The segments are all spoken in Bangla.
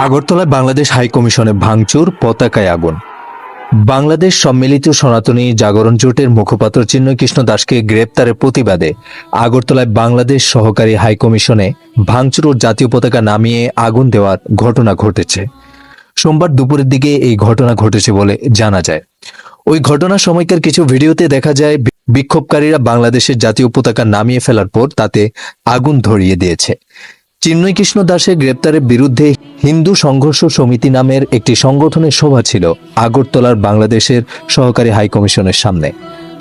আগরতলায় বাংলাদেশ হাই কমিশনে ভাঙচুর, পতাকায় আগুন। বাংলাদেশ সম্মিলিত সনাতনী জাগরণ জোটের মুখপাত্র চিন্ময় কৃষ্ণ দাসকে গ্রেপ্তারের প্রতিবাদে আগরতলায় বাংলাদেশ সহকারী হাই কমিশনে ভাঙচুর ও জাতীয় পতাকা নামিয়ে আগুন দেওয়ার ঘটনা ঘটেছে। সোমবার দুপুরের দিকে এই ঘটনা ঘটেছে বলে জানা যায়। ওই ঘটনার সময়কার কিছু ভিডিওতে দেখা যায় বিক্ষোভকারীরা বাংলাদেশের জাতীয় পতাকা নামিয়ে ফেলার পর তাতে আগুন ধরিয়ে দিয়েছে। চিন্ময় কৃষ্ণ দাসের গ্রেপ্তারের বিরুদ্ধে হিন্দু সংঘর্ষ সমিতি নামের একটি সংগঠনের সভা ছিল আগরতলার বাংলাদেশের সহকারী হাই কমিশনের সামনে।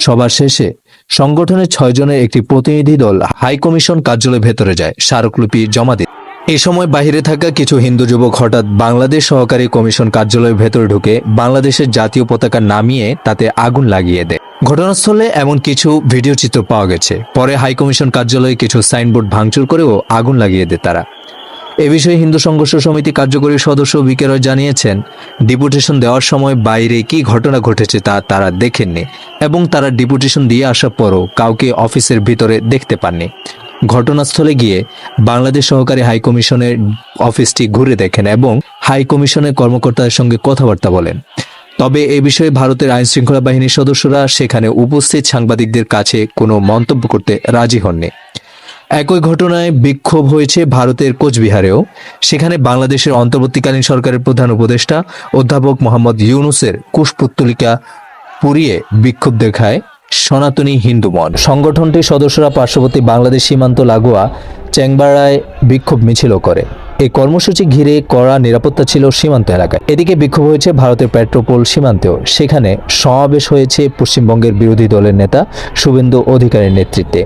সভা শেষে সংগঠনের 6 জনের একটি প্রতিনিধি দল হাই কমিশন কার্যালয়ের ভেতরে যায় স্মারকলিপি জমা দিতে। এই সময় বাহিরে থাকা কিছু হিন্দু যুবক হঠাৎ বাংলাদেশ সহকারী কমিশন কার্যালয়ের ভেতরে ঢুকে বাংলাদেশের জাতীয় পতাকা নামিয়ে তাতে আগুন লাগিয়ে দেয়। ঘটনাস্থলে এমন কিছু ভিডিও চিত্র পাওয়া গেছে। পরে হাই কমিশন কার্যালয়ে কিছু সাইনবোর্ড ভাঙচুর করেও আগুন লাগিয়ে দেয় তারা। এ বিষয়ে হিন্দু সংঘর্ষ সমিতি কার্যকরী সদস্য বিকে রয় জানিয়েছেন, ডেপুটেশন দেওয়ার সময় বাইরে কি ঘটনা ঘটেছে তা তারা দেখেননি এবং তারা ডেপুটেশন দিয়ে আসার পরও কাউকে অফিসের ভিতরে দেখতে পাননি। ঘটনাস্থলে গিয়ে বাংলাদেশ সহকারী হাই কমিশনের অফিসটি ঘুরে দেখেন এবং হাই কমিশনের কর্মকর্তাদের সঙ্গে কথাবার্তা বলেন। তবে এ বিষয়ে ভারতের আইন শৃঙ্খলা বাহিনীর সদস্যরা সেখানে উপস্থিত সাংবাদিকদের কাছে কোনো মন্তব্য করতে রাজি হননি। একই ঘটনায় বিক্ষোভ হয়েছে ভারতের কোচবিহারেও। সেখানে বাংলাদেশের অন্তর্বর্তীকালীন সরকারের প্রধান উপদেষ্টা অধ্যাপক মোহাম্মদ ইউনূসের কুশপুত্তলিকা পুড়িয়ে বিক্ষোভ দেখায় সনাতনী হিন্দু মন। সংগঠনটির সদস্যরা পার্শ্ববর্তী বাংলাদেশ সীমান্ত লাগোয়া চ্যাংবাড়ায় বিক্ষোভ মিছিলও করে। এই কর্মসূচি ঘিরে কড়া নিরাপত্তা ছিল সীমান্ত এলাকায়। এদিকে বিক্ষোভ হয়েছে ভারতের পেট্রোপোল সীমান্তেও। সেখানে সমাবেশ হয়েছে পশ্চিমবঙ্গের বিরোধী দলের নেতা শুভেন্দু অধিকারীর নেতৃত্বে।